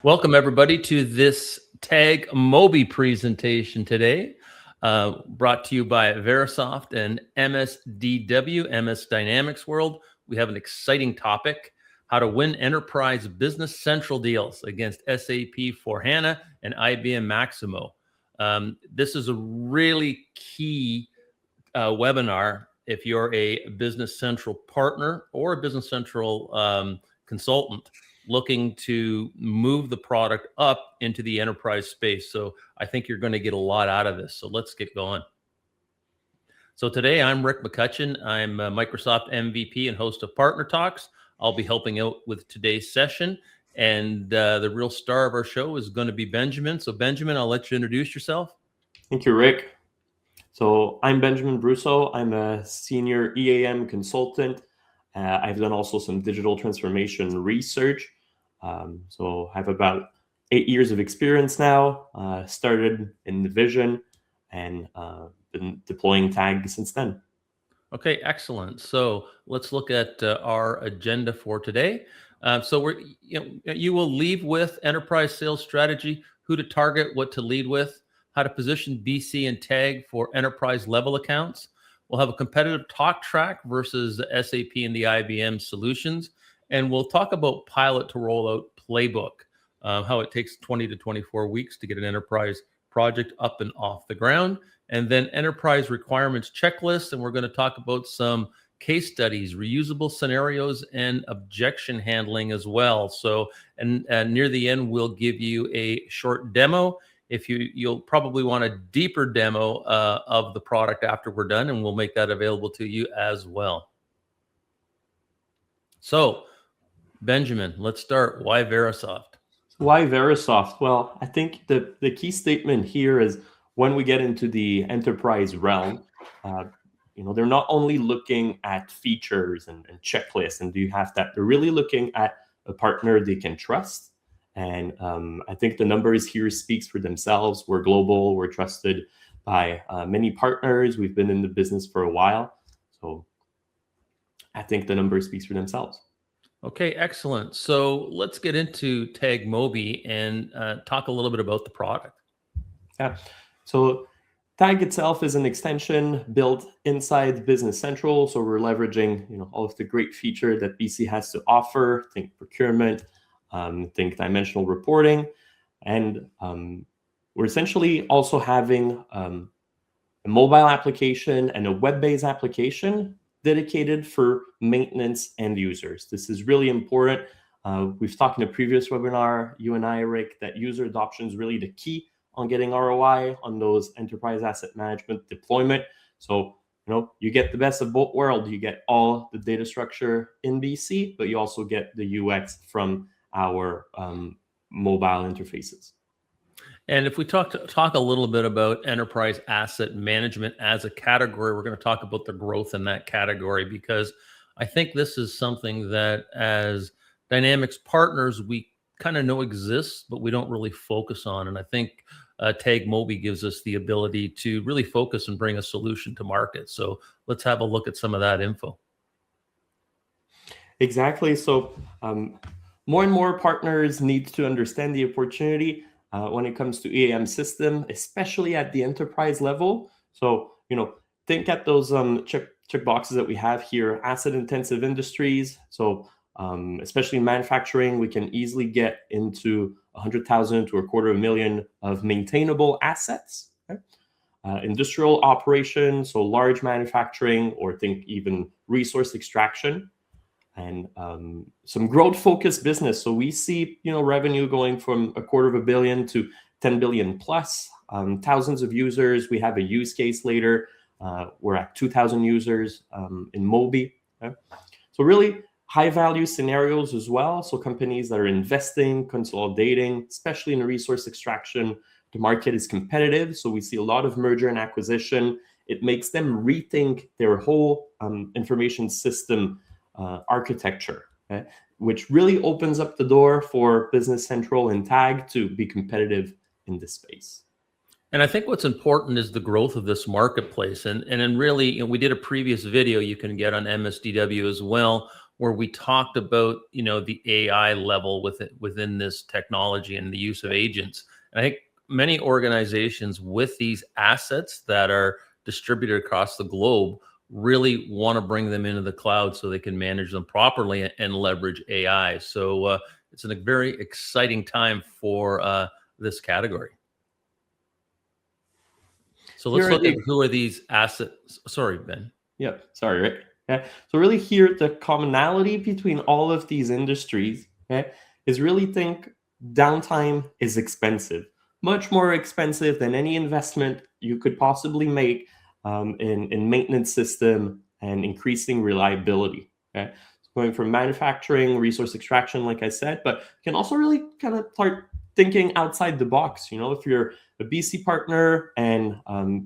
Welcome, everybody, to this Tag Mobi presentation today, brought to you by Verisoft and MSDW, MS Dynamics World. We have an exciting topic, how to win enterprise business central deals against SAP for HANA and IBM Maximo. This is a really key webinar if you're a Business Central partner or a Business Central consultant looking to move the product up into the enterprise space. So I think you're going to get a lot out of this. So let's get going. So today I'm Rick McCutcheon. I'm a Microsoft MVP and host of Partner Talks. I'll be helping out with today's session. And the real star of our show is going to be Benjamin. So Benjamin, I'll let you introduce yourself. Thank you, Rick. So I'm Benjamin Brousseau. I'm a senior EAM consultant. I've done also some digital transformation research. So I have about 8 years of experience now, started in the vision and been deploying TAG since then. Okay, excellent. So let's look at our agenda for today. So you will leave with enterprise sales strategy, who to target, what to lead with, how to position BC and TAG for enterprise level accounts. We'll have a competitive talk track versus the SAP and the IBM solutions. And we'll talk about pilot to rollout playbook, how it takes 20 to 24 weeks to get an enterprise project up and off the ground. And then enterprise requirements checklist. And we're going to talk about some case studies, reusable scenarios, and objection handling as well. So, and near the end, we'll give you a short demo. If you'll probably want a deeper demo of the product after we're done, and we'll make that available to you as well. So, Benjamin, let's start. Why Verisoft? Why Verisoft? Well, I think the key statement here is when we get into the enterprise realm, they're not only looking at features and checklists and do you have that, they're really looking at a partner they can trust. And I think the numbers here speaks for themselves. We're global. We're trusted by many partners. We've been in the business for a while. So I think the numbers speaks for themselves. Okay, excellent. So let's get into Tag Mobi and talk a little bit about the product. Yeah. So Tag itself is an extension built inside Business Central. So we're leveraging all of the great feature that BC has to offer. Think procurement. Think dimensional reporting, and we're essentially also having a mobile application and a web-based application dedicated for maintenance end users. This is really important. We've talked in a previous webinar, you and I, Rick, that user adoption is really the key on getting ROI on those enterprise asset management deployment. So you get the best of both worlds. You get all the data structure in BC, but you also get the UX from our mobile interfaces. And if we talk a little bit about enterprise asset management as a category, we're going to talk about the growth in that category, because I think this is something that as Dynamics partners, we kind of know exists, but we don't really focus on. And I think Tag Mobi gives us the ability to really focus and bring a solution to market. So let's have a look at some of that info. Exactly. So more and more partners need to understand the opportunity when it comes to EAM system, especially at the enterprise level. So, think at those check boxes that we have here, asset intensive industries. So, especially in manufacturing, we can easily get into 100,000 to $250,000 of maintainable assets. Okay? Industrial operations, so large manufacturing, or think even resource extraction. And some growth-focused business. So we see, revenue going from $250 million to 10 billion plus. Thousands of users. We have a use case later. We're at 2,000 users in Mobi. Okay? So really high-value scenarios as well. So companies that are investing, consolidating, especially in resource extraction, the market is competitive. So we see a lot of merger and acquisition. It makes them rethink their whole information system architecture, okay? Which really opens up the door for Business Central and TAG to be competitive in this space. And I think what's important is the growth of this marketplace. And then really, we did a previous video you can get on MSDW as well, where we talked about, the AI level within this technology and the use of agents. And I think many organizations with these assets that are distributed across the globe really want to bring them into the cloud so they can manage them properly and leverage AI. So it's a very exciting time for this category. So let's look at who are these assets. Sorry, Ben. Yep. Sorry, Rick. Yeah. So really here, the commonality between all of these industries, okay, is really think downtime is expensive, much more expensive than any investment you could possibly make in maintenance system and increasing reliability. Okay. So going from manufacturing, resource extraction, like I said, but you can also really kind of start thinking outside the box. If you're a BC partner and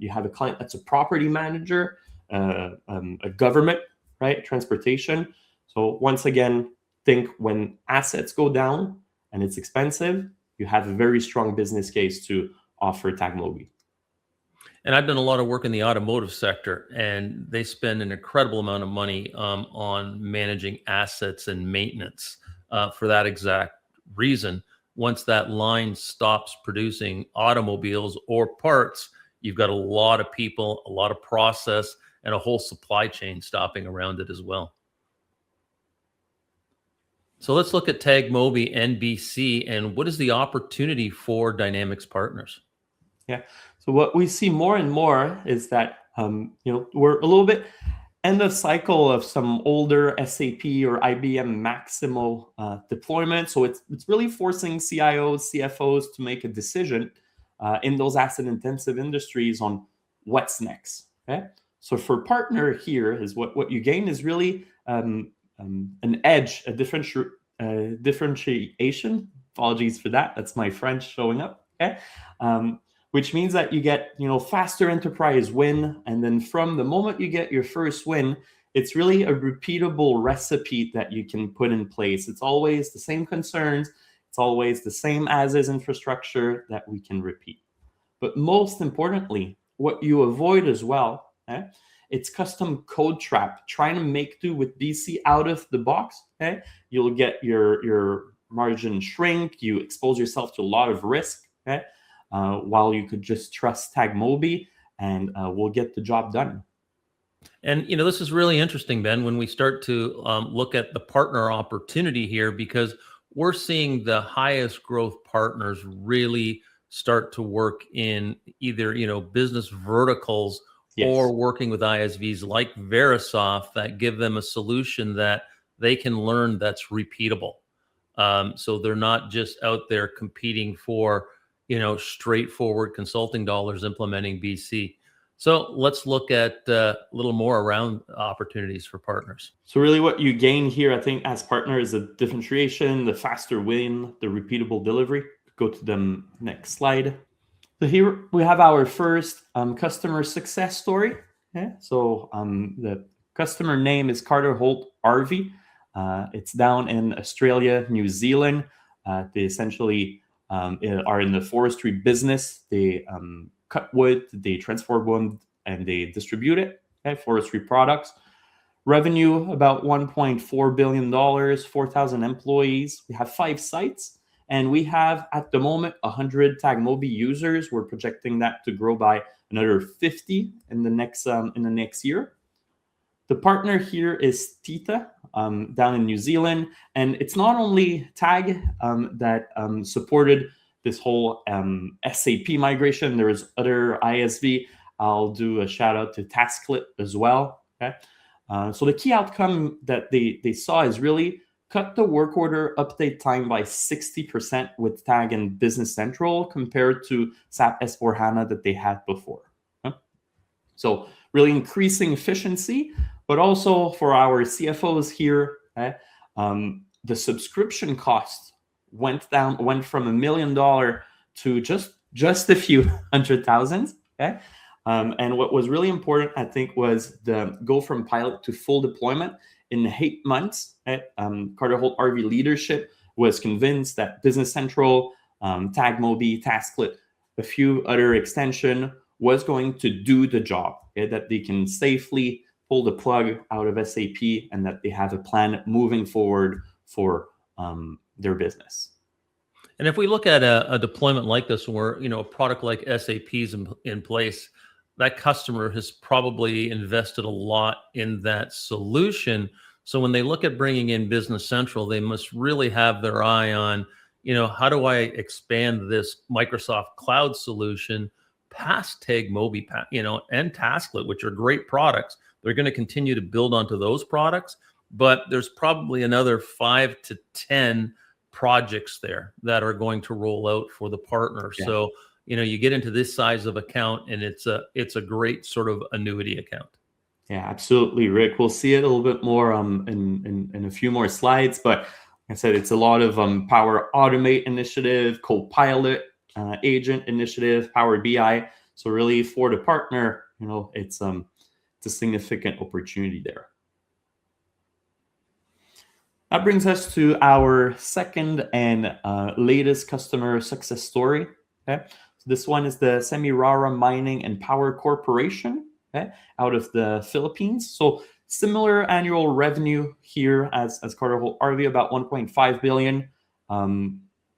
you have a client that's a property manager, a government, right? Transportation. So once again, think when assets go down and it's expensive, you have a very strong business case to offer Tag Mobi. And I've done a lot of work in the automotive sector, and they spend an incredible amount of money on managing assets and maintenance for that exact reason. Once that line stops producing automobiles or parts, you've got a lot of people, a lot of process, and a whole supply chain stopping around it as well. So let's look at Tag Mobi NBC and what is the opportunity for Dynamics partners? Yeah. So what we see more and more is that we're a little bit end of cycle of some older SAP or IBM Maximo deployment. So it's really forcing CIOs, CFOs to make a decision in those asset intensive industries on what's next. Okay. So for partner here is what you gain is really an edge, a differentiation. Apologies for that. That's my French showing up. Okay. Which means that you get, faster enterprise win. And then from the moment you get your first win, it's really a repeatable recipe that you can put in place. It's always the same concerns. It's always the same as-is infrastructure that we can repeat. But most importantly, what you avoid as well, it's custom code trap, trying to make do with BC out of the box. Okay, you'll get your margin shrink. You expose yourself to a lot of risk. Okay. While you could just trust Tag Mobi and we'll get the job done. And, this is really interesting, Ben, when we start to look at the partner opportunity here, because we're seeing the highest growth partners really start to work in either, business verticals or working with ISVs like Verisoft that give them a solution that they can learn that's repeatable. So they're not just out there competing for straightforward consulting dollars implementing BC. So let's look at a little more around opportunities for partners. So really what you gain here, I think, as partner is the differentiation, the faster win, the repeatable delivery. Go to the next slide. So here we have our first customer success story. Okay? So the customer name is Carter Holt RV. It's down in Australia, New Zealand. They essentially are in the forestry business. They cut wood, they transform wood, and they distribute it. Okay, forestry products. Revenue about $1.4 billion, 4,000 employees. We have 5 sites, and we have at the moment 100 Tag Mobi users. We're projecting that to grow by another 50 in the next year. The partner here is Tita down in New Zealand. And it's not only Tag that supported this whole SAP migration. There is other ISV. I'll do a shout out to TaskClip as well. Okay. So the key outcome that they saw is really cut the work order update time by 60% with Tag and Business Central compared to SAP S/4HANA that they had before. So really increasing efficiency, but also for our CFOs here, the subscription cost went from $1 million to just a few $100,000. Okay. And what was really important, I think, was the go from pilot to full deployment in 8 months. Carter Holt RV leadership was convinced that Business Central, Tag Mobi, TaskClip, a few other extension was going to do the job, that they can safely pull the plug out of SAP and that they have a plan moving forward for their business. And if we look at a deployment like this, where a product like SAP is in place, that customer has probably invested a lot in that solution. So when they look at bringing in Business Central, they must really have their eye on, how do I expand this Microsoft Cloud solution past Tag Mobi, and Tasklet, which are great products. They're going to continue to build onto those products, but there's probably another 5 to 10 projects there that are going to roll out for the partner. Yeah. So, you get into this size of account and it's a great sort of annuity account. Yeah, absolutely, Rick. We'll see it a little bit more in a few more slides, but like I said, it's a lot of Power Automate initiative, Copilot agent initiative, Power BI. So really for the partner, it's a significant opportunity there. That brings us to our second and latest customer success story. Okay, so this one is the Semirara Mining and Power Corporation, okay, out of the Philippines. So similar annual revenue here as Carter Holt RV, about 1.5 billion,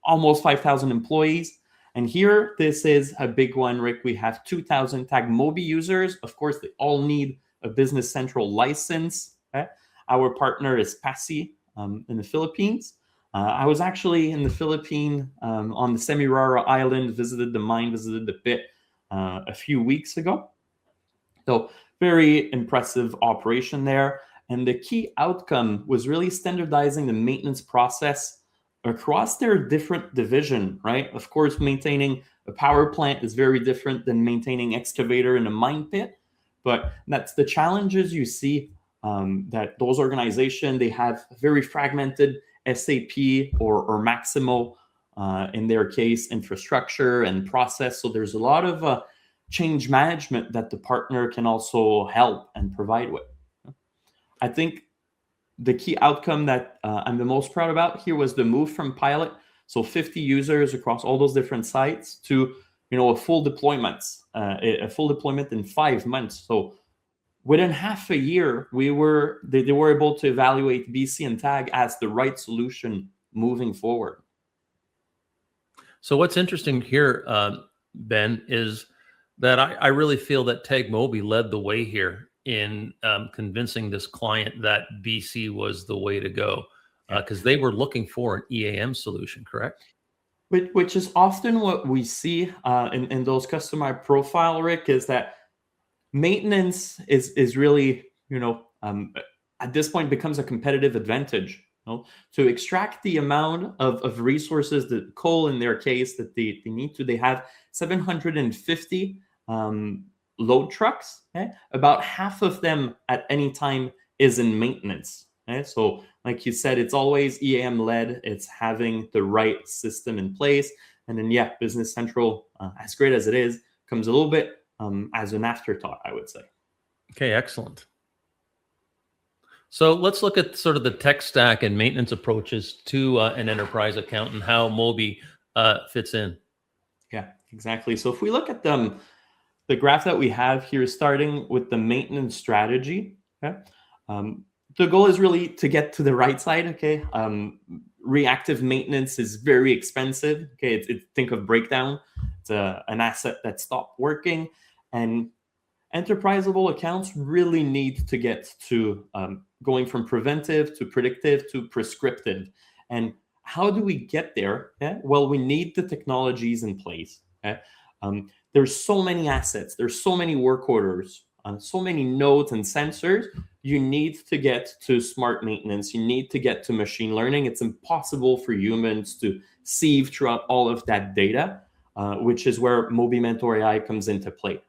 almost 5,000 employees. And here, this is a big one, Rick. We have 2,000 Tag Mobi users. Of course, they all need a Business Central license. Okay? Our partner is PASI in the Philippines. I was actually in the Philippines on the Semirara Island, visited the mine, visited the pit a few weeks ago. So very impressive operation there. And the key outcome was really standardizing the maintenance process across their different division, right? Of course, maintaining a power plant is very different than maintaining excavator in a mine pit. But that's the challenges you see that those organizations, they have very fragmented SAP or Maximo, in their case, infrastructure and process. So there's a lot of change management that the partner can also help and provide with. I think the key outcome that I'm the most proud about here was the move from pilot, so 50 users across all those different sites, to a full deployment in 5 months. So within half a year, they were able to evaluate BC and Tag as the right solution moving forward. So what's interesting here, Ben, is that I really feel that Tag Mobi led the way here in convincing this client that BC was the way to go, because they were looking for an EAM solution, correct? Which is often what we see in those customer profile, Rick, is that maintenance is really, at this point becomes a competitive advantage. To extract the amount of resources, the coal in their case, that they need to, they have 750 load trucks. Okay? About half of them at any time is in maintenance. Okay? So like you said, it's always EAM led. It's having the right system in place. And then, Business Central, as great as it is, comes a little bit as an afterthought, I would say. Okay, excellent. So let's look at sort of the tech stack and maintenance approaches to an enterprise account and how Mobi fits in. Yeah, exactly. So if we look at the graph that we have here, starting with the maintenance strategy, okay, the goal is really to get to the right side. Okay, reactive maintenance is very expensive. Okay, think of breakdown. It's an asset that stopped working, and enterpriseable accounts really need to get to going from preventive to predictive to prescriptive. And how do we get there? Yeah? Well, we need the technologies in place. Okay? There's so many assets, there's so many work orders, so many nodes and sensors. You need to get to smart maintenance. You need to get to machine learning. It's impossible for humans to sieve throughout all of that data, which is where Mobi Mentor AI comes into play.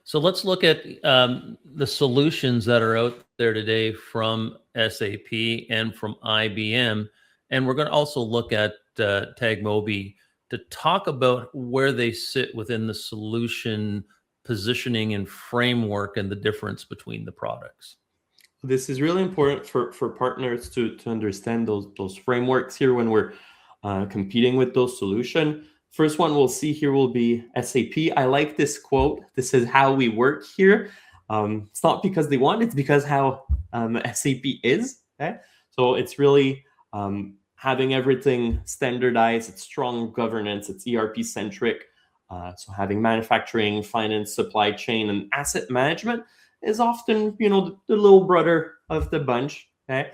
So let's look at the solutions that are out there today from SAP and from IBM. And we're going to also look at Tag Mobi to talk about where they sit within the solution positioning and framework and the difference between the products. This is really important for partners to understand those frameworks here when we're competing with those solutions. First one we'll see here will be SAP. I like this quote. This is how we work here. It's not because they want, it's because how SAP is. Okay? So it's really having everything standardized. It's strong governance. It's ERP centric. So having manufacturing, finance, supply chain, and asset management is often, the little brother of the bunch. Okay,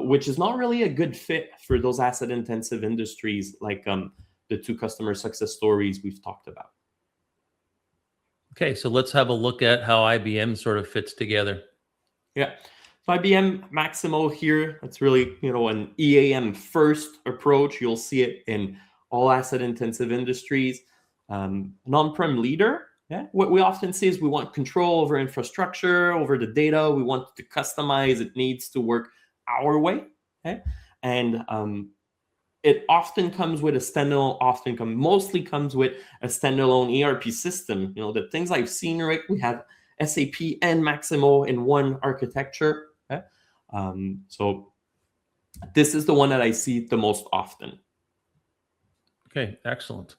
which is not really a good fit for those asset-intensive industries like the two customer success stories we've talked about. Okay, so let's have a look at how IBM sort of fits together. Yeah, so IBM Maximo here, that's really, an EAM first approach. You'll see it in all asset-intensive industries. Non-prem leader. Yeah, what we often see is we want control over infrastructure, over the data. We want to customize. It needs to work our way. Okay, and it often comes with a standalone. Mostly comes with a standalone ERP system. The things I've seen, Rick, we have SAP and Maximo in one architecture. Okay, so this is the one that I see the most often. Okay, excellent.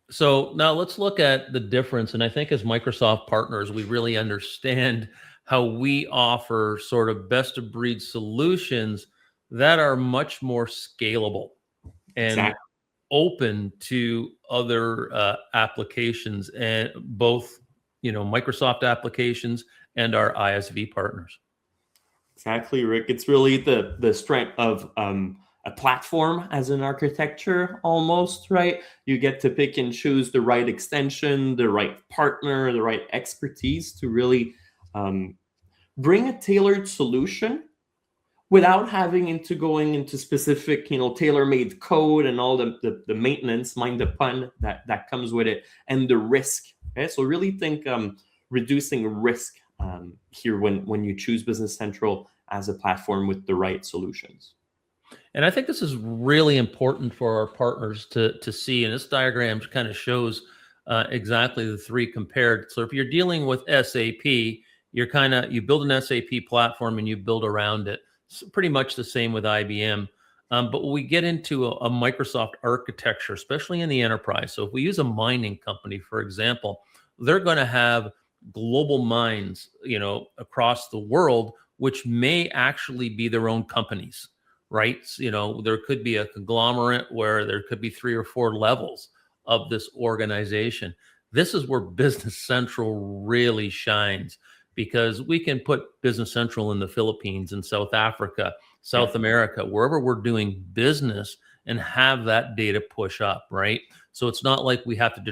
So now let's look at the difference. And I think as Microsoft partners, we really understand how we offer sort of best of breed solutions that are much more scalable and Exactly. open to other applications, and both, Microsoft applications and our ISV partners. Exactly, Rick. It's really the strength of a platform as an architecture almost, right? You get to pick and choose the right extension, the right partner, the right expertise to really bring a tailored solution without having to going into specific, tailor-made code and all the maintenance, mind the pun, that comes with it, and the risk. Okay, so really think reducing risk here when you choose Business Central as a platform with the right solutions. And I think this is really important for our partners to see. And this diagram kind of shows exactly the three compared. So if you're dealing with SAP, you build an SAP platform and you build around it. It's pretty much the same with IBM. But when we get into a Microsoft architecture, especially in the enterprise, so if we use a mining company, for example, they're going to have global mines, across the world, which may actually be their own companies, right? There could be a conglomerate where there could be 3 or 4 levels of this organization. This is where Business Central really shines, because we can put Business Central in the Philippines and South Africa, South America, wherever we're doing business, and have that data push up, right? So it's not like we have to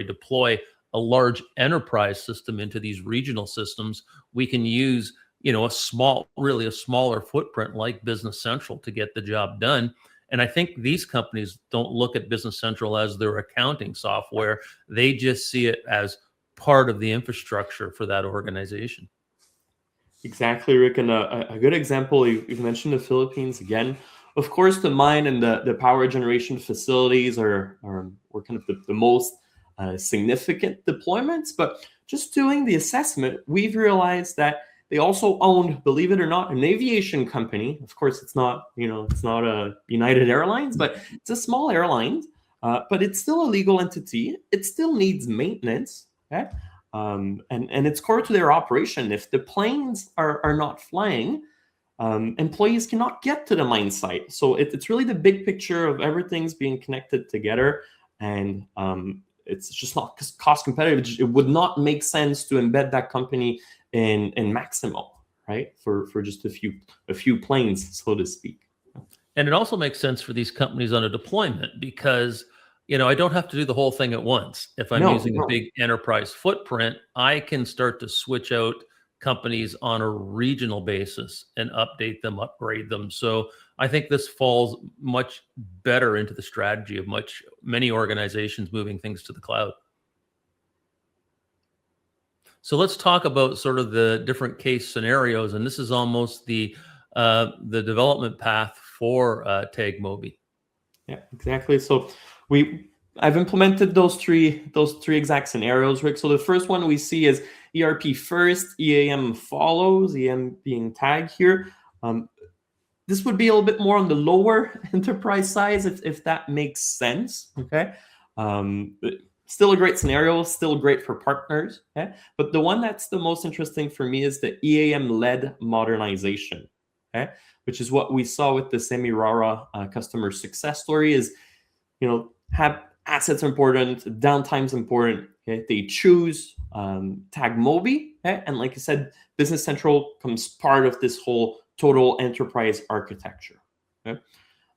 deploy a large enterprise system into these regional systems. We can use, a smaller footprint like Business Central to get the job done. And I think these companies don't look at Business Central as their accounting software. They just see it as part of the infrastructure for that organization. Exactly, Rick. And a good example, you've mentioned the Philippines again. Of course, the mine and the power generation facilities are kind of the most significant deployments. But just doing the assessment, we've realized that they also owned, believe it or not, an aviation company. Of course, it's not a United Airlines, but it's a small airline. But it's still a legal entity. It still needs maintenance. Okay? And it's core to their operation. If the planes are not flying, employees cannot get to the mine site. So it's really the big picture of everything's being connected together, and it's just not cost competitive. It would not make sense to embed that company in Maximo, right? For just a few planes, so to speak. And it also makes sense for these companies on a deployment, because I don't have to do the whole thing at once. If I'm using a big enterprise footprint, I can start to switch out companies on a regional basis and update them, upgrade them. So I think this falls much better into the strategy of many organizations moving things to the cloud. So let's talk about sort of the different case scenarios, and this is almost the development path for Tag Mobi. Yeah, exactly. So I've implemented those three exact scenarios, Rick. So the first one we see is ERP first, EAM follows, EAM being Tag here. this would be a little bit more on the lower enterprise size, if that makes sense. Okay. But still a great scenario, still great for partners. Okay? But the one that's the most interesting for me is the EAM-led modernization, okay? Which is what we saw with the Semirara customer success story is, have assets important, downtime's important. Okay? They choose Tag Mobi. Okay? And like I said, Business Central comes part of this whole total enterprise architecture. Okay?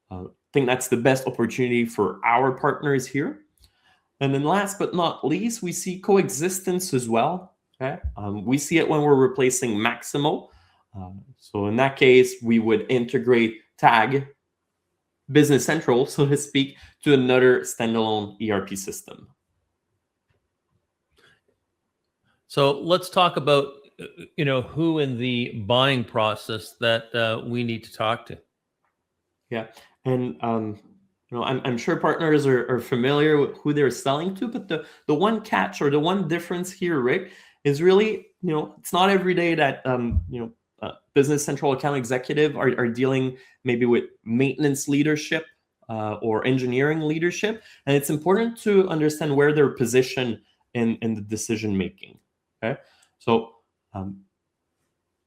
I think that's the best opportunity for our partners here. And then last but not least, we see coexistence as well. Okay? We see it when we're replacing Maximo. So in that case, we would integrate Tag, Business Central, so to speak, to another standalone ERP system. So let's talk about, who in the buying process that we need to talk to. Yeah, and I'm sure partners are familiar with who they're selling to, but the one catch or the one difference here, Rick, is really, it's not every day that Business Central account executive are dealing maybe with maintenance leadership or engineering leadership, and it's important to understand where they're positioned in the decision making. Okay, so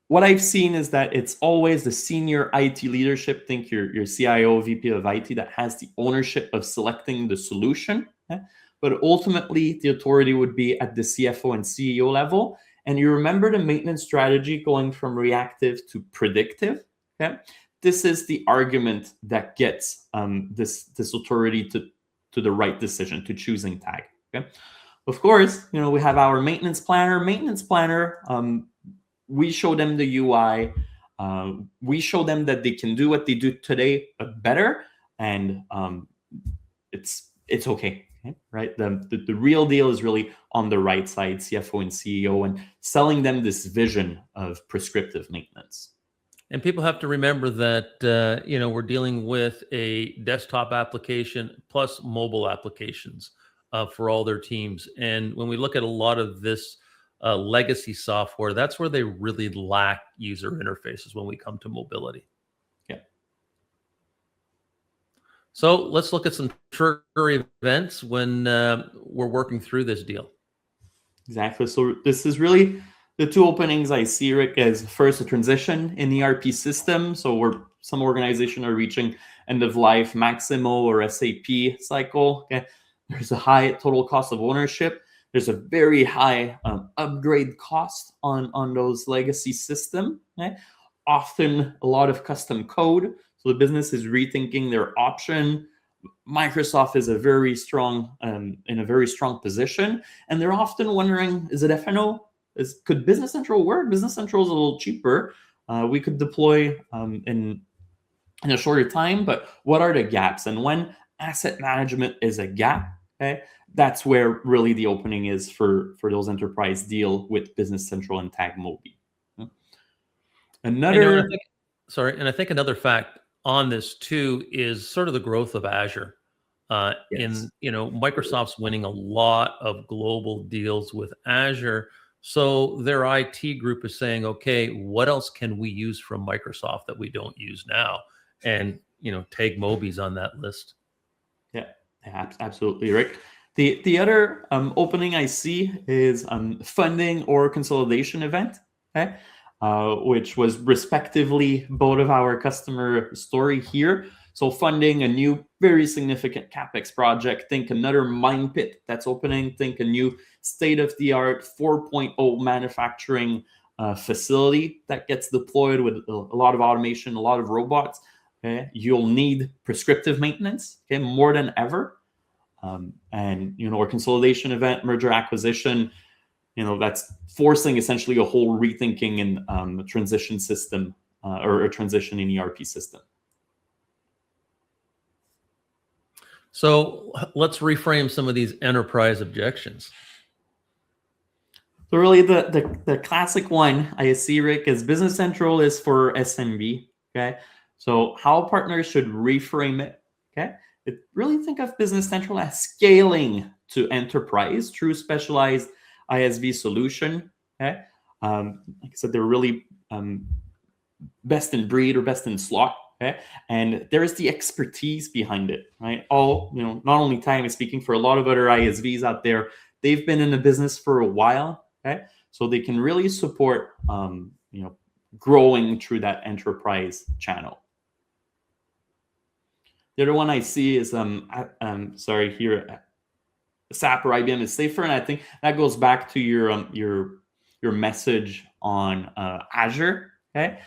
what I've seen is that it's always the senior IT leadership, think your CIO, VP of IT, that has the ownership of selecting the solution. Okay? But ultimately, the authority would be at the CFO and CEO level. And you remember the maintenance strategy going from reactive to predictive. Okay? This is the argument that gets this authority to the right decision, to choosing Tag. Okay? Of course, we have our maintenance planner. We show them the UI. We show them that they can do what they do today, but better, and it's okay, right? The real deal is really on the right side, CFO and CEO, and selling them this vision of prescriptive maintenance. And people have to remember that we're dealing with a desktop application plus mobile applications for all their teams. And when we look at a lot of this legacy software, that's where they really lack user interfaces when we come to mobility. Yeah. So let's look at some trigger events when we're working through this deal. Exactly. So this is really the two openings I see, Rick, as first a transition in the ERP system. So where some organizations are reaching end of life Maximo or SAP cycle. Okay. There's a high total cost of ownership. There's a very high upgrade cost on those legacy systems. Okay? Often a lot of custom code. So the business is rethinking their option. Microsoft is in a very strong position. And they're often wondering, is it FNO? Could Business Central work? Business Central is a little cheaper. We could deploy in a shorter time, but what are the gaps? And when asset management is a gap, okay, that's where really the opening is for those enterprise deal with Business Central and Tag Mobi. I think another fact on this too is sort of the growth of Azure. Yes. Microsoft's winning a lot of global deals with Azure. So their IT group is saying, okay, what else can we use from Microsoft that we don't use now? And, Tag Mobi's on that list. Yeah, absolutely, Rick. The other opening I see is funding or consolidation event, okay? Which was respectively both of our customer story here. So funding a new, very significant CapEx project. Think another mine pit that's opening. Think a new state-of-the-art 4.0 manufacturing facility that gets deployed with a lot of automation, a lot of robots. Okay? You'll need prescriptive maintenance, okay, more than ever. And a consolidation event, merger acquisition, that's forcing essentially a whole rethinking in a transition system or a transition in ERP system. So let's reframe some of these enterprise objections. So really the classic one I see, Rick, is Business Central is for SMB. Okay. So how partners should reframe it. Okay. Really think of Business Central as scaling to enterprise through specialized ISV solution. Okay. Like I said, they're really best in breed or best in slot Okay, and there is the expertise behind it, right? All, not only time is speaking, for a lot of other ISVs out there, they've been in the business for a while. Okay, so they can really support, growing through that enterprise channel. The other one I see is here, SAP or IBM is safer, and I think that goes back to your message on Azure. Okay,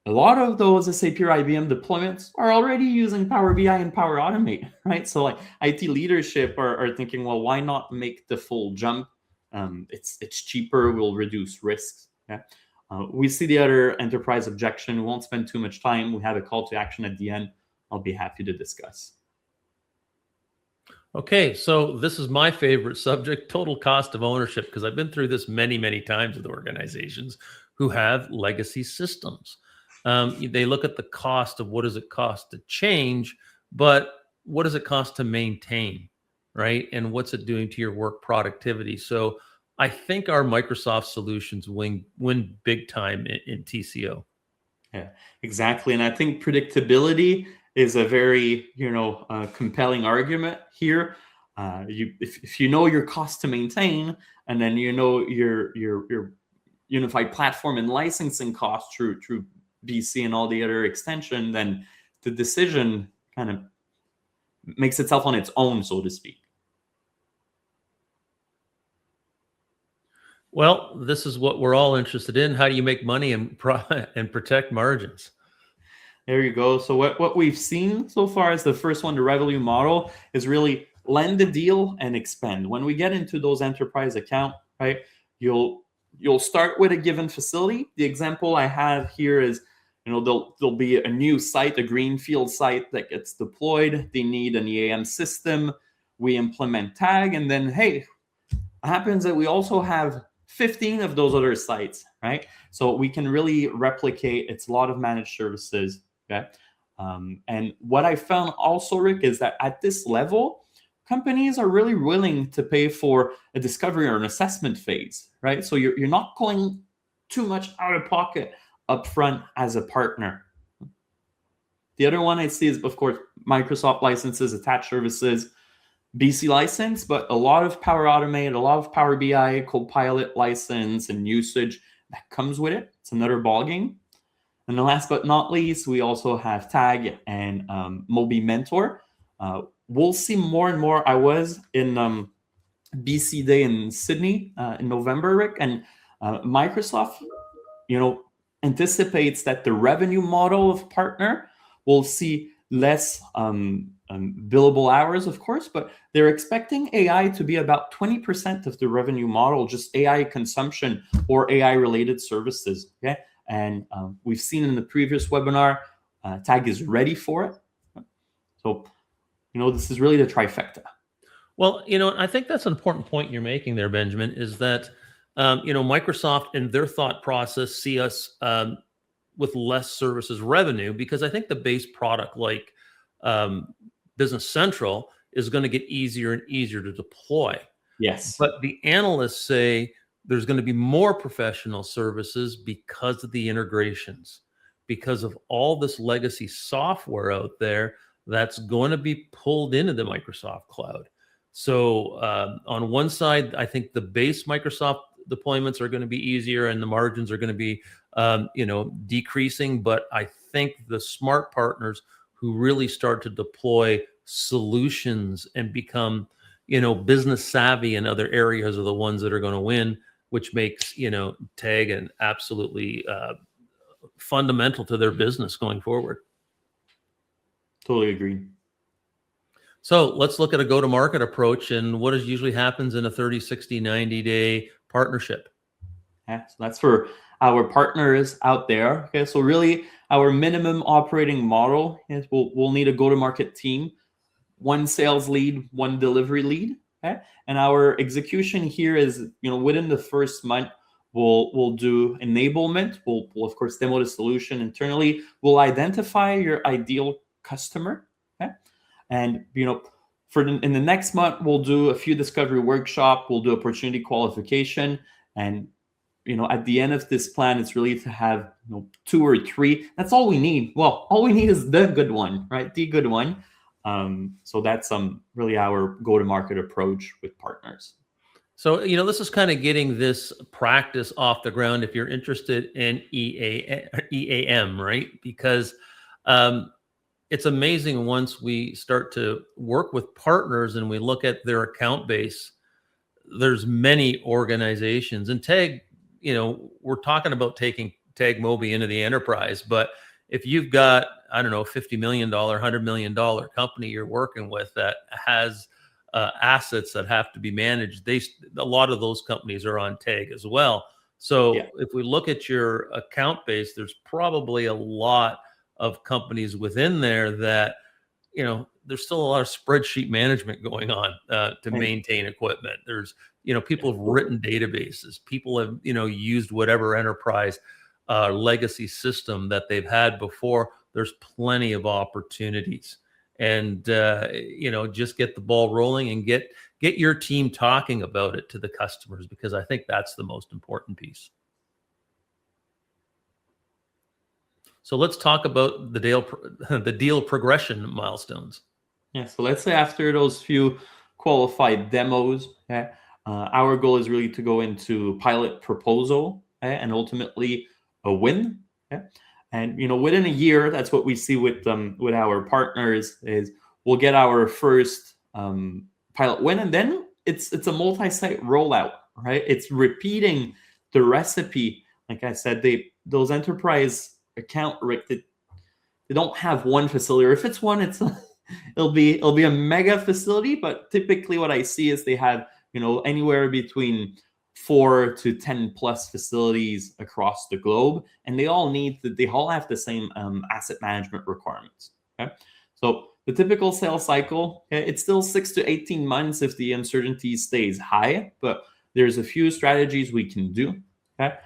a lot of those SAP or IBM deployments are already using Power BI and Power Automate, right? So like IT leadership are thinking, well, why not make the full jump? It's cheaper, will reduce risks. Okay? We see the other enterprise objection. We won't spend too much time. We have a call to action at the end. I'll be happy to discuss. Okay, so this is my favorite subject, total cost of ownership, because I've been through this many, many times with organizations who have legacy systems. They look at the cost of what does it cost to change, but what does it cost to maintain, right? And what's it doing to your work productivity? So I think our Microsoft solutions win big time in TCO. Yeah, exactly. And I think predictability is a very, compelling argument here. If you know your cost to maintain, and then your unified platform and licensing costs through BC and all the other extension, then the decision kind of makes itself on its own, so to speak. Well, this is what we're all interested in. How do you make money and protect margins? There you go. So what we've seen so far is the first one, the revenue model, is really land the deal and expand. When we get into those enterprise account, right, you'll start with a given facility. The example I have here is, there'll be a new site, a greenfield site that gets deployed. They need an EAM system. We implement tag, and then, hey, it happens that we also have 15 of those other sites, right? So we can really replicate. It's a lot of managed services. Okay. And what I found also, Rick, is that at this level, companies are really willing to pay for a discovery or an assessment phase, right? So you're not going too much out of pocket upfront as a partner. The other one I see is, of course, Microsoft licenses, attached services, BC license, but a lot of Power Automate, a lot of Power BI, Copilot license and usage that comes with it. It's another ballgame. And then last but not least, we also have Tag and Mobi Mentor. We'll see more and more. I was in BC Day in Sydney in November, Rick, and Microsoft, anticipates that the revenue model of partner will see less billable hours, of course, but they're expecting AI to be about 20% of the revenue model, just AI consumption or AI-related services. Okay. And we've seen in the previous webinar, Tag is ready for it. So, this is really the trifecta. Well, I think that's an important point you're making there, Benjamin, is that, Microsoft and their thought process see us with less services revenue, because I think the base product like Business Central is going to get easier and easier to deploy. Yes. But the analysts say there's going to be more professional services because of the integrations, because of all this legacy software out there that's going to be pulled into the Microsoft cloud. So on one side, I think the base Microsoft deployments are going to be easier and the margins are going to be, decreasing. But I think the smart partners who really start to deploy solutions and become, business savvy in other areas are the ones that are going to win, which makes, Tag an absolutely fundamental to their business going forward. Totally agree. So let's look at a go-to-market approach and what usually happens in a 30, 60, 90-day partnership. Yeah, so that's for our partners out there. Okay, so really our minimum operating model is we'll need a go-to-market team, one sales lead, one delivery lead. Okay, and our execution here is, within the first month, we'll do enablement. We'll of course demo the solution internally. We'll identify your ideal customer. Okay, and in the next month, we'll do a few discovery workshop. We'll do opportunity qualification, and at the end of this plan, it's really to have 2 or 3. That's all we need. Well, all we need is the good one, right? The good one. So that's really our go-to-market approach with partners. So, this is kind of getting this practice off the ground if you're interested in EAM, right? Because it's amazing once we start to work with partners and we look at their account base, there's many organizations. And TAG, we're talking about taking TAG Mobi into the enterprise, but if you've got, I don't know, $50 million, $100 million company you're working with that has assets that have to be managed, a lot of those companies are on TAG as well. So if we look at your account base, there's probably a lot of companies within there that, there's still a lot of spreadsheet management going on to maintain equipment. There's, people have written databases. People have, used whatever enterprise legacy system that they've had before. There's plenty of opportunities. And, just get the ball rolling and get your team talking about it to the customers, because I think that's the most important piece. So let's talk about the deal progression milestones. Yeah, so let's say after those few qualified demos, our goal is really to go into pilot proposal and ultimately a win. And within a year, that's what we see with our partners, is we'll get our first pilot win, and then it's a multi-site rollout, right? It's repeating the recipe. Like I said, those enterprise account, they don't have one facility, or if it's one, it'll be a mega facility. But typically, what I see is they have anywhere between 4 to 10 plus facilities across the globe, and they all have the same asset management requirements. Okay, so the typical sales cycle, it's still 6 to 18 months if the uncertainty stays high, but there's a few strategies we can do. Okay,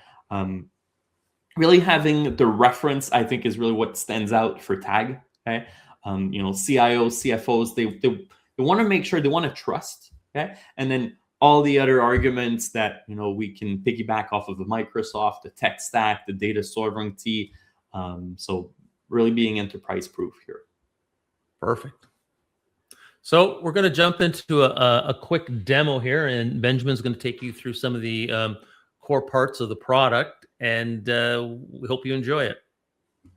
really having the reference, I think, is really what stands out for TAG. Okay, CIOs, CFOs, they want to make sure, they want to trust. Okay, and then all the other arguments that we can piggyback off of the Microsoft, the tech stack, the data sovereignty. So really being enterprise proof here. Perfect. So we're going to jump into a quick demo here, and Benjamin's going to take you through some of the core parts of the product, and we hope you enjoy it.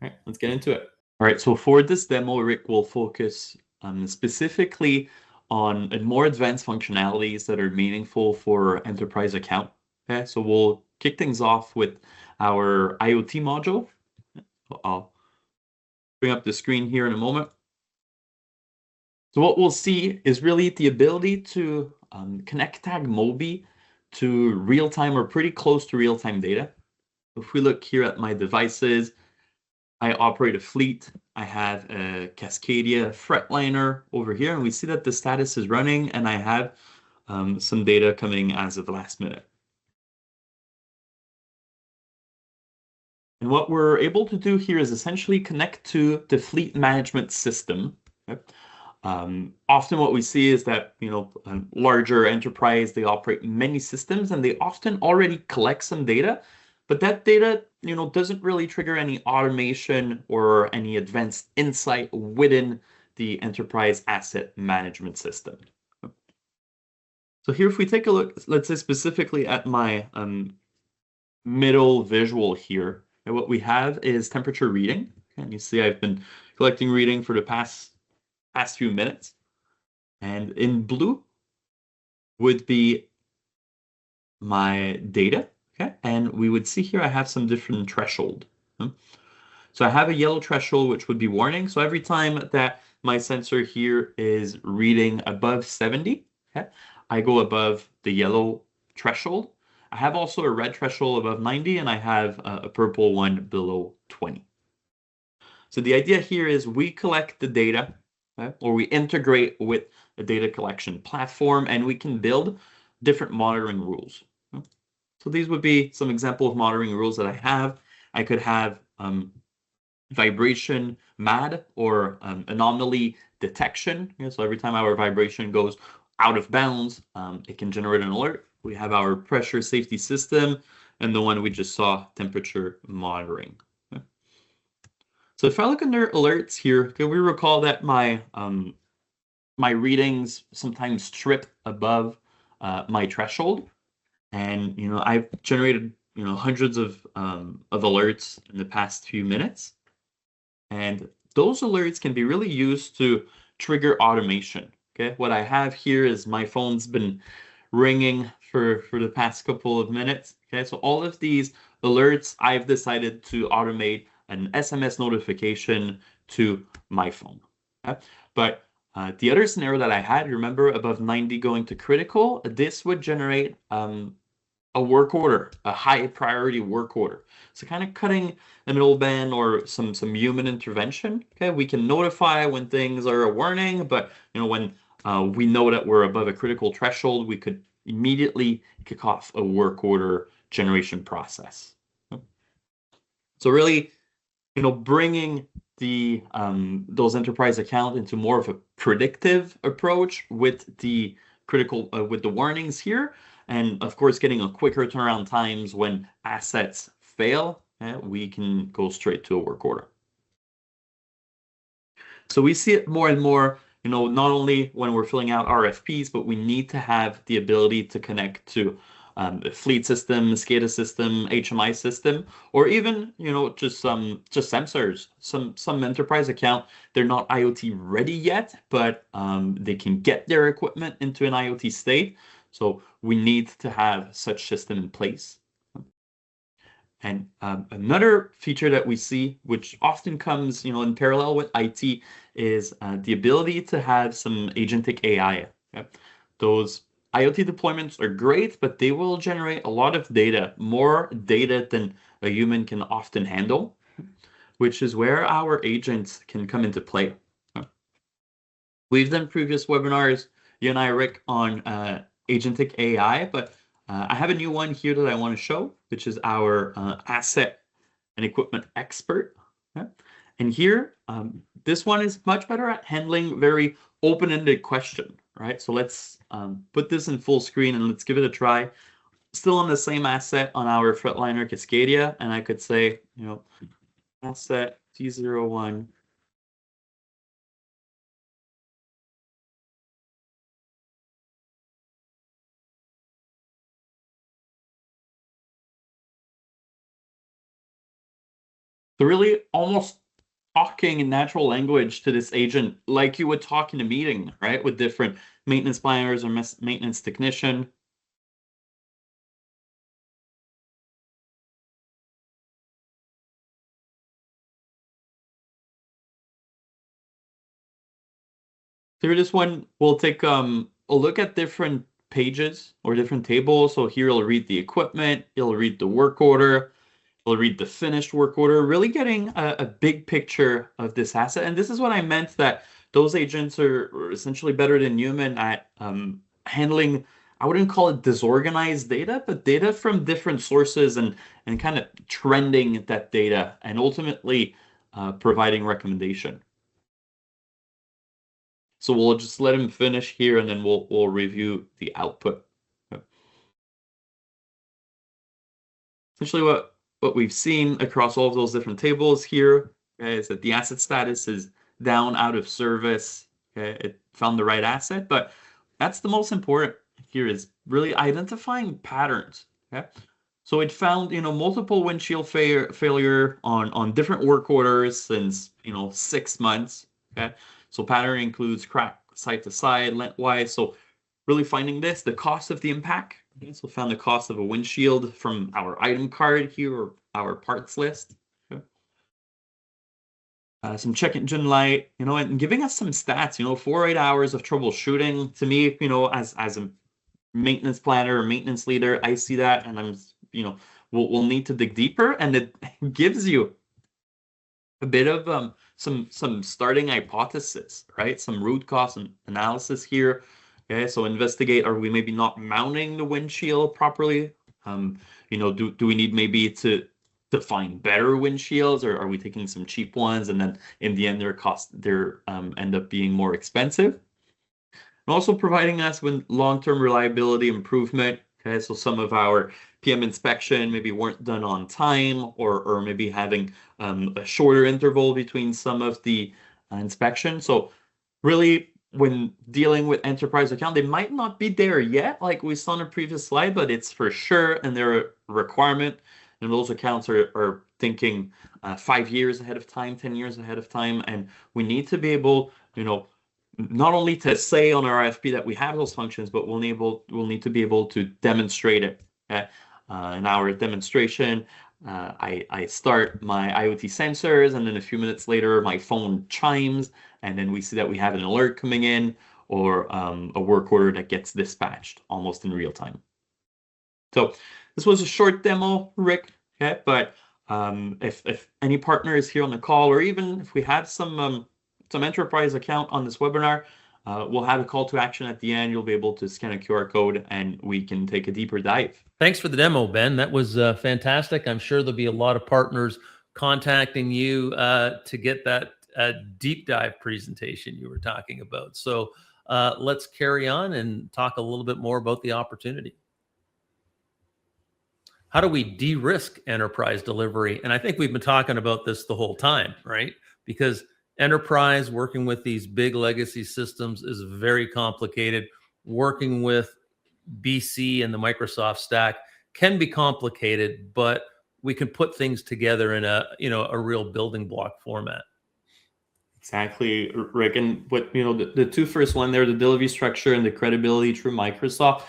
All right, let's get into it. All right, so for this demo, Rick will focus specifically on more advanced functionalities that are meaningful for enterprise account. Okay, so we'll kick things off with our IoT module. I'll bring up the screen here in a moment. So what we'll see is really the ability to connect TAG Mobi to real-time or pretty close to real-time data. If we look here at my devices, I operate a fleet. I have a Cascadia Fretliner over here, and we see that the status is running, and I have some data coming as of the last minute. And what we're able to do here is essentially connect to the fleet management system. Okay? Often what we see is that, larger enterprise, they operate many systems, and they often already collect some data, but that data, doesn't really trigger any automation or any advanced insight within the enterprise asset management system. So here, if we take a look, let's say specifically at my middle visual here, and what we have is temperature reading. And you see I've been collecting reading for the past few minutes. And in blue would be my data. Okay, and we would see here I have some different threshold. So I have a yellow threshold, which would be warning. So every time that my sensor here is reading above 70, okay, I go above the yellow threshold. I have also a red threshold above 90, and I have a purple one below 20. So the idea here is we collect the data, okay, or we integrate with a data collection platform, and we can build different monitoring rules. So these would be some example of monitoring rules that I have. I could have vibration MAD, or anomaly detection. So every time our vibration goes out of bounds, it can generate an alert. We have our pressure safety system, and the one we just saw, temperature monitoring. Okay. So if I look under alerts here, can we recall that my my readings sometimes trip above my threshold, and I've generated hundreds of alerts in the past few minutes, and those alerts can be really used to trigger automation. Okay, what I have here is my phone's been ringing for the past couple of minutes. Okay, so all of these alerts I've decided to automate an SMS notification to my phone. Okay? But the other scenario that I had, remember, above 90 going to critical, this would generate a work order, a high priority work order. So kind of cutting the middle band or some human intervention. Okay, we can notify when things are a warning, but when we know that we're above a critical threshold, we could immediately kick off a work order generation process. So really, bringing the those enterprise accounts into more of a predictive approach with the critical with the warnings here, and of course getting a quicker turnaround times when assets fail, we can go straight to a work order. So we see it more and more, not only when we're filling out RFPs, but we need to have the ability to connect to a fleet system, SCADA system, HMI system, or even, just sensors. Some enterprise account, they're not IoT ready yet, but they can get their equipment into an IoT state. So we need to have such system in place. And another feature that we see, which often comes, in parallel with IT, is the ability to have some agentic AI. Okay? Those IoT deployments are great, but they will generate a lot of data, more data than a human can often handle, which is where our agents can come into play. We've done previous webinars, you and I, Rick, on agentic AI, but I have a new one here that I want to show, which is our asset and equipment expert. Okay? And here, this one is much better at handling very open-ended question, right? So let's put this in full screen and let's give it a try. Still on the same asset on our Fretliner Cascadia, and I could say, asset T01. So really almost talking in natural language to this agent like you would talk in a meeting, right? With different maintenance planners or maintenance technician. Through this one, we'll take a look at different pages or different tables. So here it'll read the equipment, it'll read the work order, we'll read the finished work order, really getting a big picture of this asset. And this is what I meant, that those agents are essentially better than human at handling, I wouldn't call it disorganized data, but data from different sources and kind of trending that data and ultimately providing recommendation. So we'll just let him finish here and then we'll review the output. Okay. Essentially what we've seen across all of those different tables here is that the asset status is down, out of service. Okay, it found the right asset, but that's the most important here, is really identifying patterns. Okay, so it found multiple windshield failure on different work orders since 6 months. Okay, so pattern includes crack side to side, lengthwise. So really finding this, the cost of the impact. Okay, so found the cost of a windshield from our item card here, or our parts list. Okay. Some check engine light, and giving us some stats. 4 or 8 hours of troubleshooting. To me, as a maintenance planner or maintenance leader, I see that, and I'm, we'll need to dig deeper, and it gives you a bit of some starting hypothesis, right? Some root cause analysis here. Okay, so investigate, are we maybe not mounting the windshield properly? Do we need maybe to find better windshields, or are we taking some cheap ones and then in the end they're end up being more expensive? And also providing us with long-term reliability improvement. Okay, so some of our PM inspection maybe weren't done on time, or maybe having a shorter interval between some of the inspection. So really, when dealing with enterprise account, they might not be there yet, like we saw in the previous slide, but it's for sure, and they're a requirement. And those accounts are thinking 5 years ahead of time, 10 years ahead of time, and we need to be able, not only to say on our RFP that we have those functions, but we'll need to be able to demonstrate it. Okay? In our demonstration, I start my IoT sensors, and then a few minutes later, my phone chimes, and then we see that we have an alert coming in, or a work order that gets dispatched almost in real time. So this was a short demo, Rick. Okay, but if any partner is here on the call, or even if we have some enterprise account on this webinar, we'll have a call to action at the end. You'll be able to scan a QR code, and we can take a deeper dive. Thanks for the demo, Ben. That was fantastic. I'm sure there'll be a lot of partners contacting you to get that deep dive presentation you were talking about. So let's carry on and talk a little bit more about the opportunity. How do we de-risk enterprise delivery? And I think we've been talking about this the whole time, right? Because enterprise working with these big legacy systems is very complicated. Working with BC and the Microsoft stack can be complicated, but we can put things together in a real building block format. Exactly, Rick. And what the two first one there, the delivery structure and the credibility through Microsoft,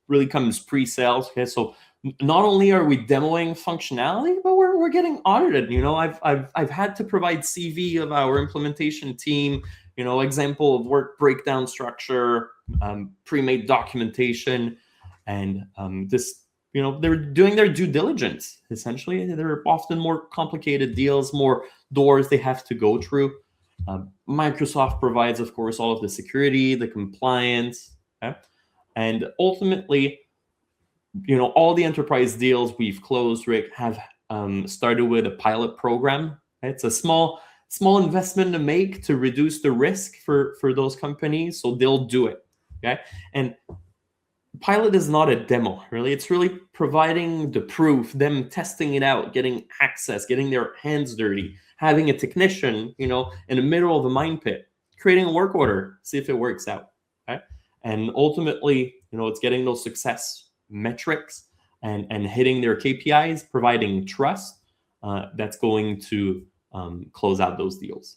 really comes pre-sales. Okay, so not only are we demoing functionality, but we're getting audited. I've had to provide CV of our implementation team, example of work breakdown structure, pre-made documentation, and this, they're doing their due diligence. Essentially, they're often more complicated deals, more doors they have to go through. Microsoft provides, of course, all of the security, the compliance, okay? And ultimately, all the enterprise deals we've closed, Rick, have started with a pilot program. It's a small investment to make to reduce the risk for those companies, so they'll do it. Okay, and pilot is not a demo, really. It's really providing the proof, them testing it out, getting access, getting their hands dirty, having a technician, in the middle of a mine pit, creating a work order, see if it works out. Okay, and ultimately, it's getting those success metrics and hitting their KPIs, providing trust that's going to close out those deals.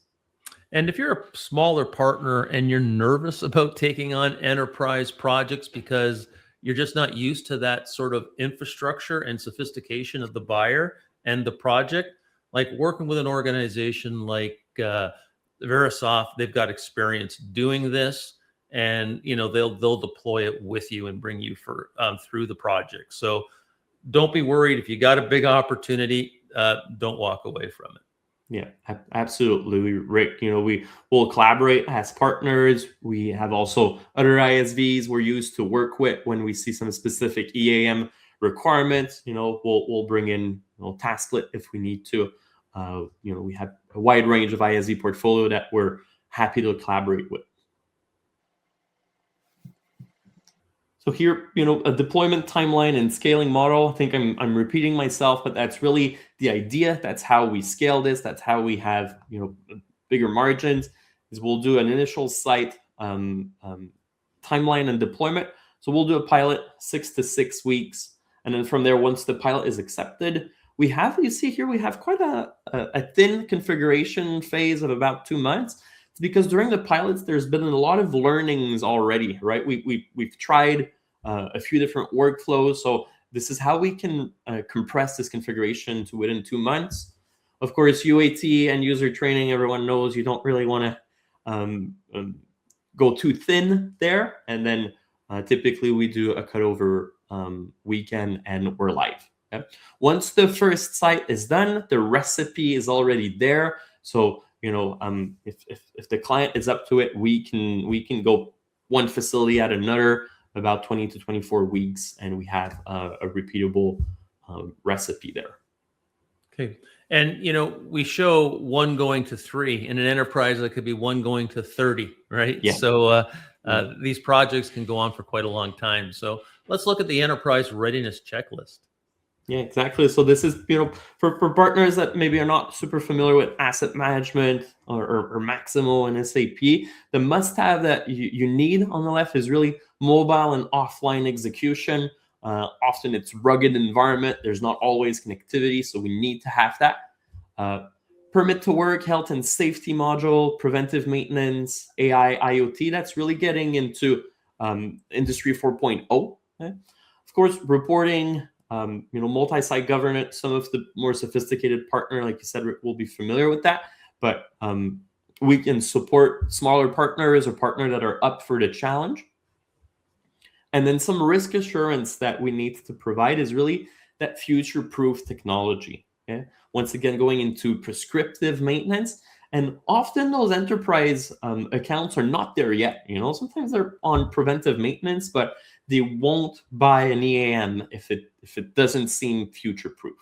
And if you're a smaller partner and you're nervous about taking on enterprise projects because you're just not used to that sort of infrastructure and sophistication of the buyer and the project, like working with an organization like Verisoft, they've got experience doing this. And they'll deploy it with you and bring you through the project. So don't be worried if you got a big opportunity. Don't walk away from it. Yeah, absolutely, Rick. We will collaborate as partners. We have also other ISVs we're used to work with when we see some specific EAM requirements. We'll bring in Tasklet if we need to. We have a wide range of ISV portfolio that we're happy to collaborate with. So here, a deployment timeline and scaling model. I think I'm repeating myself, but that's really the idea. That's how we scale this. That's how we have bigger margins. Is we'll do an initial site timeline and deployment. So we'll do a pilot 6 to 6 weeks, and then from there, once the pilot is accepted, we have quite a thin configuration phase of about 2 months. Because during the pilots, there's been a lot of learnings already, right? We've tried a few different workflows. So this is how we can compress this configuration to within 2 months. Of course, UAT and user training, everyone knows you don't really want to go too thin there. And then typically we do a cutover weekend and we're live. Okay? Once the first site is done, the recipe is already there. So if the client is up to it, we can go one facility at another about 20 to 24 weeks, and we have a repeatable recipe there. Okay, and we show 1 going to 3 in an enterprise. That could be 1 going to 30, right? Yeah. So These projects can go on for quite a long time. So let's look at the enterprise readiness checklist. Yeah, exactly. So this is, for partners that maybe are not super familiar with asset management or Maximo and SAP, the must-have that you need on the left is really mobile and offline execution. Often it's rugged environment. There's not always connectivity, so we need to have that. Permit to work, health and safety module, preventive maintenance, AI, IoT. That's really getting into Industry 4.0. Okay? Of course, reporting, multi-site governance. Some of the more sophisticated partner, like you said, will be familiar with that. But we can support smaller partners or partners that are up for the challenge. And then some risk assurance that we need to provide is really that future-proof technology. Okay? Once again, going into prescriptive maintenance. And often those enterprise accounts are not there yet. Sometimes they're on preventive maintenance, but they won't buy an EAM if it doesn't seem future-proof.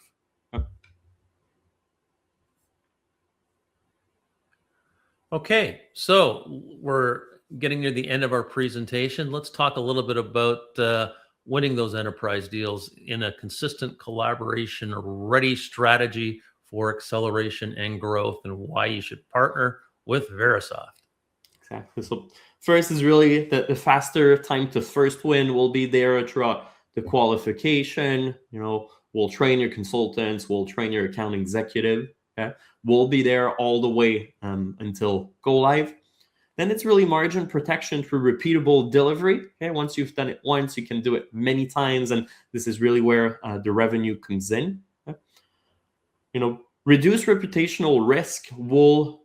Okay, so we're getting near the end of our presentation. Let's talk a little bit about winning those enterprise deals in a consistent collaboration, ready strategy for acceleration and growth, and why you should partner with Verisoft. Exactly. So first is really the faster time to first win will be there throughout the qualification. We'll train your consultants, we'll train your account executive. Okay? We'll be there all the way until go live. Then it's really margin protection through repeatable delivery. Okay? Once you've done it once, you can do it many times, and this is really where the revenue comes in. Okay? Reduce reputational risk will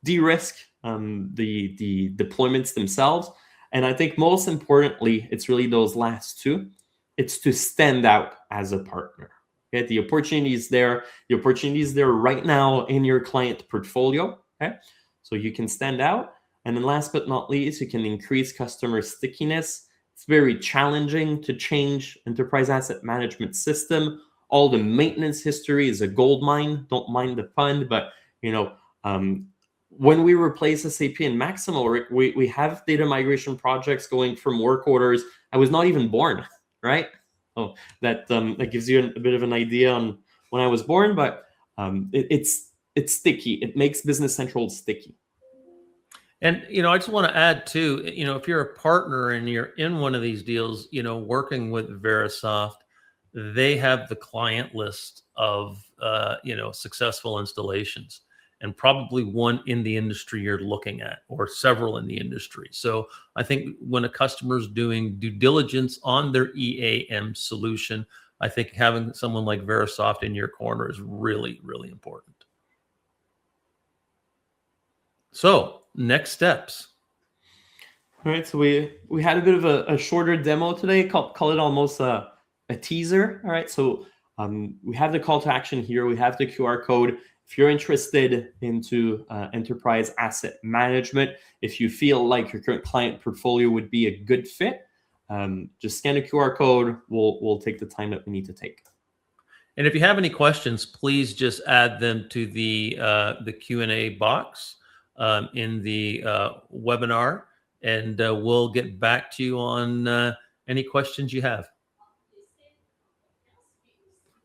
de-risk the deployments themselves. And I think most importantly, it's really those last two. It's to stand out as a partner. Okay? The opportunity is there. The opportunity is there right now in your client portfolio. Okay? So you can stand out. And then last but not least, you can increase customer stickiness. It's very challenging to change enterprise asset management system. All the maintenance history is a gold mine. Don't mind the pun, but when we replace SAP and Maximo, we have data migration projects going from work orders. I was not even born, right? So that gives you a bit of an idea on when I was born, but it's sticky. It makes Business Central sticky. And, I just want to add too, if you're a partner and you're in one of these deals, working with Verisoft, they have the client list of, successful installations, and probably one in the industry you're looking at, or several in the industry. So I think when a customer's doing due diligence on their EAM solution, I think having someone like Verisoft in your corner is really, really important. So next steps. All right, so we had a bit of a shorter demo today. Call it almost a teaser. All right, so we have the call to action here. We have the QR code. If you're interested into enterprise asset management, if you feel like your current client portfolio would be a good fit, just scan the QR code. We'll take the time that we need to take. And if you have any questions, please just add them to the Q&A box in the webinar, and we'll get back to you on any questions you have.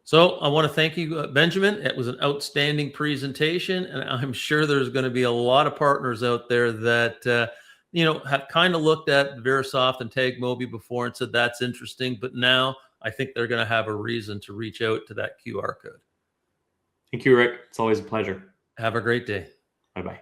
So I want to thank you, Benjamin. It was an outstanding presentation, and I'm sure there's going to be a lot of partners out there that have kind of looked at Verisoft and Tag Mobi before and said that's interesting, but now I think they're going to have a reason to reach out to that QR code. Thank you, Rick. It's always a pleasure. Have a great day. Bye-bye.